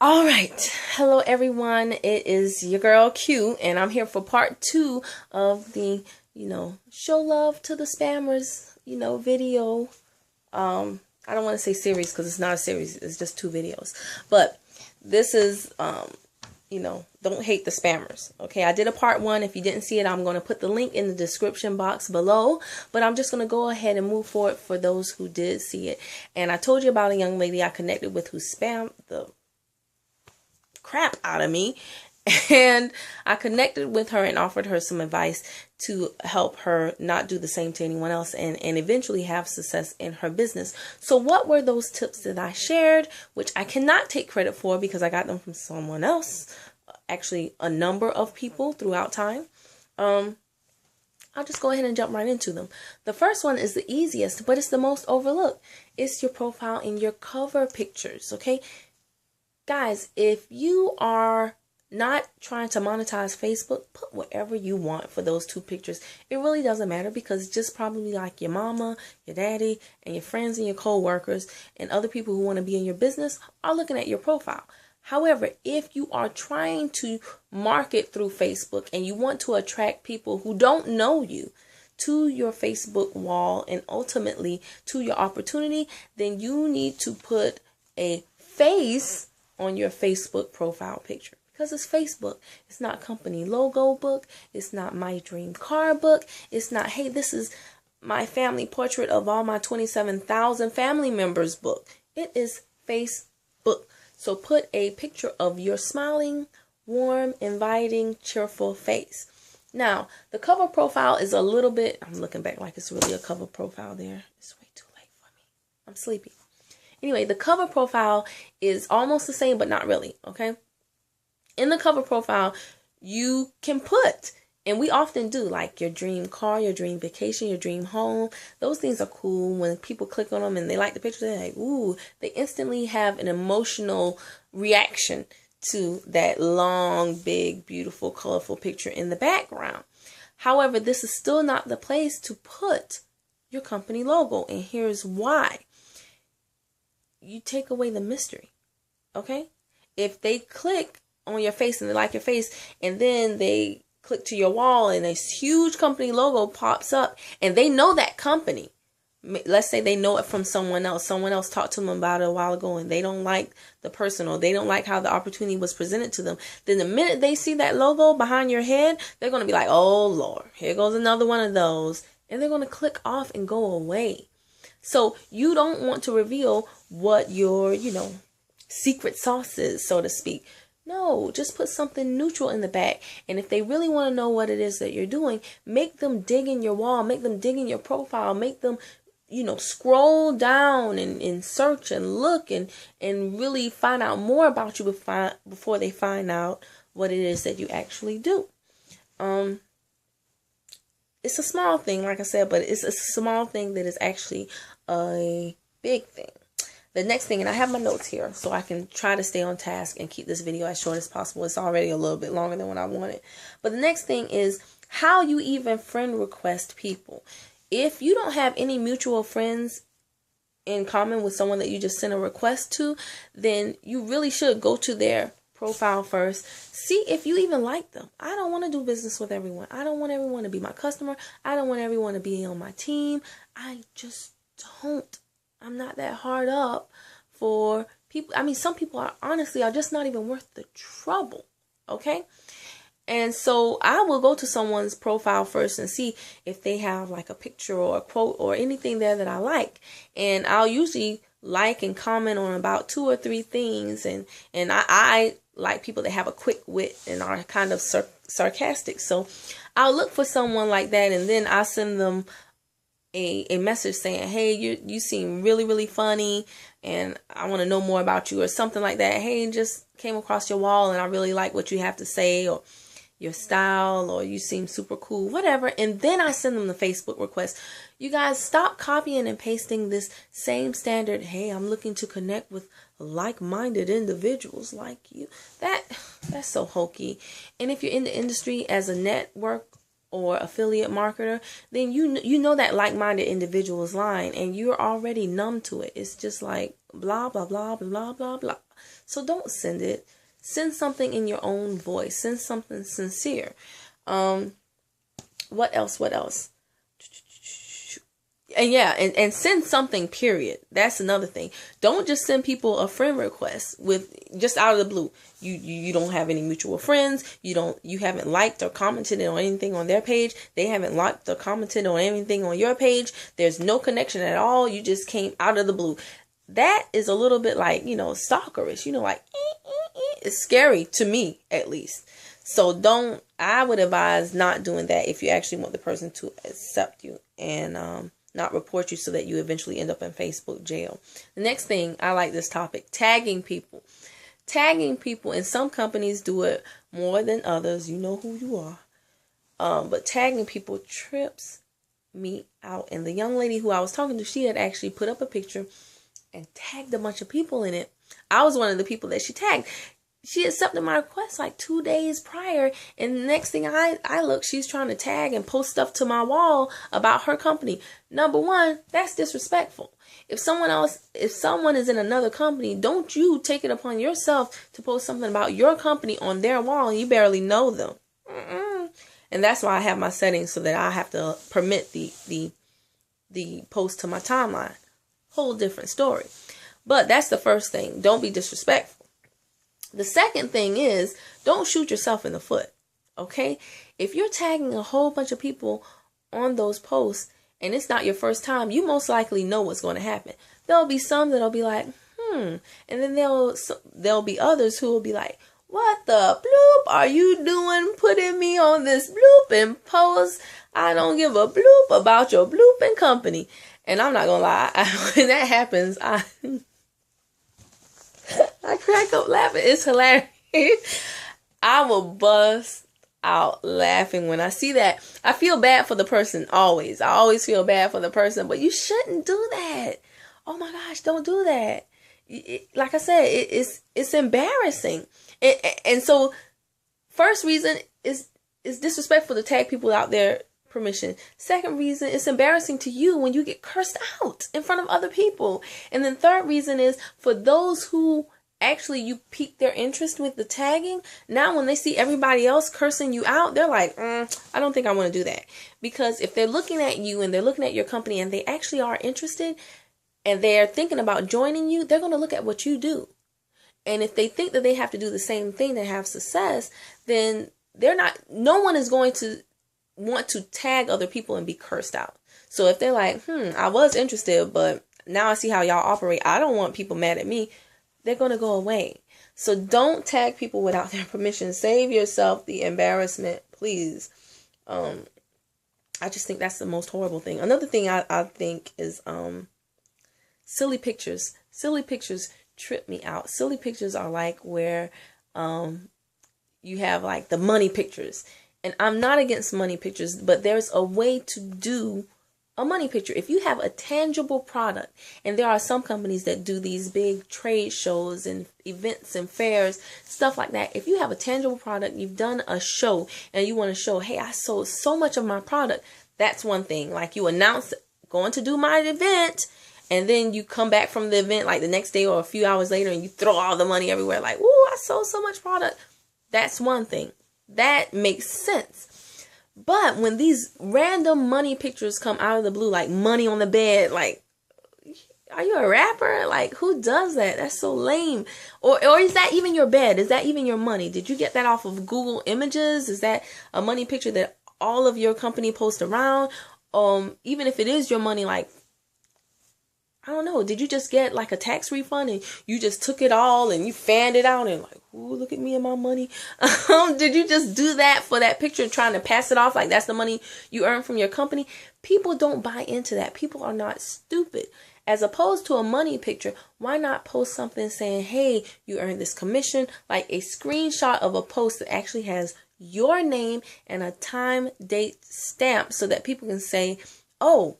All right. Hello, everyone. It is your girl Q, and I'm here for part 2 of the, show love to the spammers, video. I don't want to say series because it's not a series. It's just 2 videos. But this is, don't hate the spammers. Okay. I did a part 1. If you didn't see it, I'm going to put the link in the description box below. But I'm just going to go ahead and move forward for those who did see it. And I told you about a young lady I connected with who spammed the crap out of me, and I connected with her and offered her some advice to help her not do the same to anyone else and eventually have success in her business. So what were those tips that I shared, which I cannot take credit for because I got them from someone else, actually a number of people throughout time. I'll just go ahead and jump right into them. The first one is the easiest, but it's the most overlooked. It's your profile and your cover pictures, okay? Guys, if you are not trying to monetize Facebook, put whatever you want for those 2 pictures. It really doesn't matter because it's just probably like your mama, your daddy, and your friends and your co-workers and other people who want to be in your business are looking at your profile. However, if you are trying to market through Facebook and you want to attract people who don't know you to your Facebook wall and ultimately to your opportunity, then you need to put a face on your Facebook profile picture because it's Facebook. It's not company logo book. It's not my dream car book. It's not, hey, this is my family portrait of all my 27,000 family members book. It is Facebook. So put a picture of your smiling, warm, inviting, cheerful face. Now, the cover profile is a little bit, I'm looking back like it's really a cover profile there. It's way too late for me. I'm sleepy. Anyway, the cover profile is almost the same, but not really, okay? In the cover profile, you can put, and we often do, like your dream car, your dream vacation, your dream home. Those things are cool. When people click on them and they like the picture, they're like, ooh, they instantly have an emotional reaction to that long, big, beautiful, colorful picture in the background. However, this is still not the place to put your company logo, and here's why. You take away the mystery, okay? If they click on your face and they like your face and then they click to your wall and this huge company logo pops up and they know that company, let's say they know it from someone else talked to them about it a while ago and they don't like the person or they don't like how the opportunity was presented to them, then the minute they see that logo behind your head, they're going to be like, oh Lord, here goes another one of those, and they're going to click off and go away. So you don't want to reveal what your, secret sauce is, so to speak. No, just put something neutral in the back. And if they really want to know what it is that you're doing, make them dig in your wall, make them dig in your profile, make them, scroll down and search and look and really find out more about you before they find out what it is that you actually do. It's a small thing, like I said, but it's a small thing that is actually a big thing. The next thing, and I have my notes here so I can try to stay on task and keep this video as short as possible. It's already a little bit longer than what I wanted. But the next thing is how you even friend request people. If you don't have any mutual friends in common with someone that you just sent a request to, then you really should go to their profile first. See if you even like them. I don't want to do business with everyone. I don't want everyone to be my customer. I don't want everyone to be on my team. I just don't. I'm not that hard up for people. I mean, some people are just not even worth the trouble. Okay. And so I will go to someone's profile first and see if they have like a picture or a quote or anything there that I like. And I'll usually like and comment on about 2 or 3 things. And I like people that have a quick wit and are kind of sarcastic. So I'll look for someone like that, and then I'll send them a message saying, hey, you seem really, really funny and I want to know more about you, or something like that. Hey, just came across your wall and I really like what you have to say, or your style, or you seem super cool, whatever. And then I send them the Facebook request. You guys, stop copying and pasting this same standard. Hey, I'm looking to connect with like-minded individuals like you. That's so hokey. And if you're in the industry as a network or affiliate marketer, then you know that like-minded individuals line, and you're already numb to it. It's just like, blah, blah, blah, blah, blah, blah. So don't send it. Send something in your own voice. Send something sincere. What else? And yeah, and send something, period. That's another thing. Don't just send people a friend request with just out of the blue. You don't have any mutual friends. You haven't liked or commented on anything on their page. They haven't liked or commented on anything on your page. There's no connection at all. You just came out of the blue. That is a little bit like, stalkerish, like, it's scary to me, at least. So I would advise not doing that if you actually want the person to accept you and, not report you so that you eventually end up in Facebook jail. The next thing, I like this topic, tagging people. Tagging people, and some companies do it more than others. You know who you are. But tagging people trips me out. And the young lady who I was talking to, she had actually put up a picture and tagged a bunch of people in it. I was one of the people that she tagged. She accepted my request like 2 days prior, and the next thing I look, she's trying to tag and post stuff to my wall about her company. Number one, that's disrespectful. If someone is in another company, don't you take it upon yourself to post something about your company on their wall and you barely know them. And that's why I have my settings so that I have to permit the post to my timeline. Whole different story. But that's the first thing. Don't be disrespectful. The second thing is, don't shoot yourself in the foot, okay? If you're tagging a whole bunch of people on those posts and it's not your first time, you most likely know what's going to happen. There'll be some that'll be like, and then there'll be others who will be like, what the bloop are you doing putting me on this blooping post? I don't give a bloop about your blooping company. And I'm not going to lie, when that happens, I crack up laughing. It's hilarious. I will bust out laughing when I see that. I feel bad for the person always. I always feel bad for the person, but you shouldn't do that. Oh my gosh, don't do that. Like I said, it's embarrassing. And so, first reason is disrespectful to tag people out there permission. Second reason, it's embarrassing to you when you get cursed out in front of other people. And then third reason is for those who actually you pique their interest with the tagging. Now when they see everybody else cursing you out, they're like, I don't think I want to do that. Because if they're looking at you and they're looking at your company and they actually are interested and they're thinking about joining you, they're going to look at what you do. And if they think that they have to do the same thing to have success, then no one is going to want to tag other people and be cursed out. So if they're like, I was interested, but now I see how y'all operate, I don't want people mad at me, they're going to go away. So don't tag people without their permission. Save yourself the embarrassment, please. I just think that's the most horrible thing. Another thing I think is silly pictures. Silly pictures trip me out. Silly pictures are like where you have like the money pictures. And I'm not against money pictures, but there's a way to do a money picture. If you have a tangible product, and there are some companies that do these big trade shows and events and fairs, stuff like that. If you have a tangible product, you've done a show and you want to show, hey, I sold so much of my product. That's one thing. Like you announce going to do my event, and then you come back from the event like the next day or a few hours later and you throw all the money everywhere. Like, ooh, I sold so much product. That's one thing. That makes sense. But when these random money pictures come out of the blue, like money on the bed, like, are you a rapper? Like, who does that? That's so lame. Or is that even your bed? Is that even your money? Did you get that off of Google Images? Is that a money picture that all of your company posts around? Even if it is your money, like, I don't know. Did you just get like a tax refund and you just took it all and you fanned it out and like, ooh, look at me and my money? Did you just do that for that picture trying to pass it off like that's the money you earn from your company? People don't buy into that. People are not stupid. As opposed to a money picture, why not post something saying, hey, you earned this commission, like a screenshot of a post that actually has your name and a time, date stamp so that people can say, oh,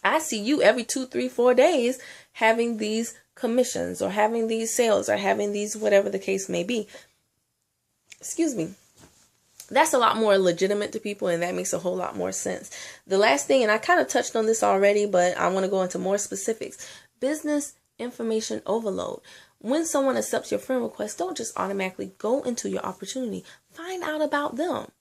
I see you every 2, 3, 4 days having these commissions or having these sales or having these whatever the case may be. Excuse me. That's a lot more legitimate to people, and that makes a whole lot more sense. The last thing, and I kind of touched on this already, but I want to go into more specifics. Business information overload. When someone accepts your friend request, don't just automatically go into your opportunity. Find out about them.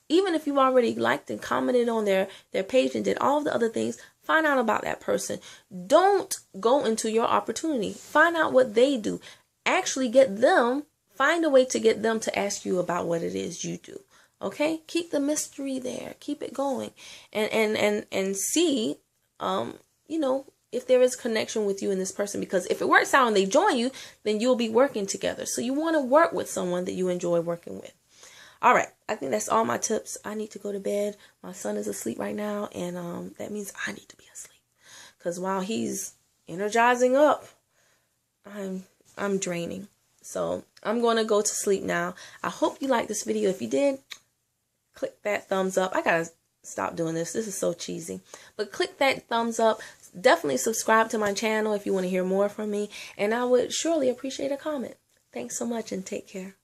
Even if you've already liked and commented on their page and did all the other things, find out about that person. Don't go into your opportunity. Find out what they do. Actually find a way to get them to ask you about what it is you do. Okay? Keep the mystery there. Keep it going. And see, if there is connection with you and this person, because if it works out and they join you, then you'll be working together. So you want to work with someone that you enjoy working with. All right. I think that's all my tips. I need to go to bed. My son is asleep right now, and that means I need to be asleep, because while he's energizing up, I'm draining. So I'm going to go to sleep now. I hope you liked this video. If you did, click that thumbs up. I gotta stop doing this. This is so cheesy. But click that thumbs up. Definitely subscribe to my channel if you want to hear more from me. And I would surely appreciate a comment. Thanks so much and take care.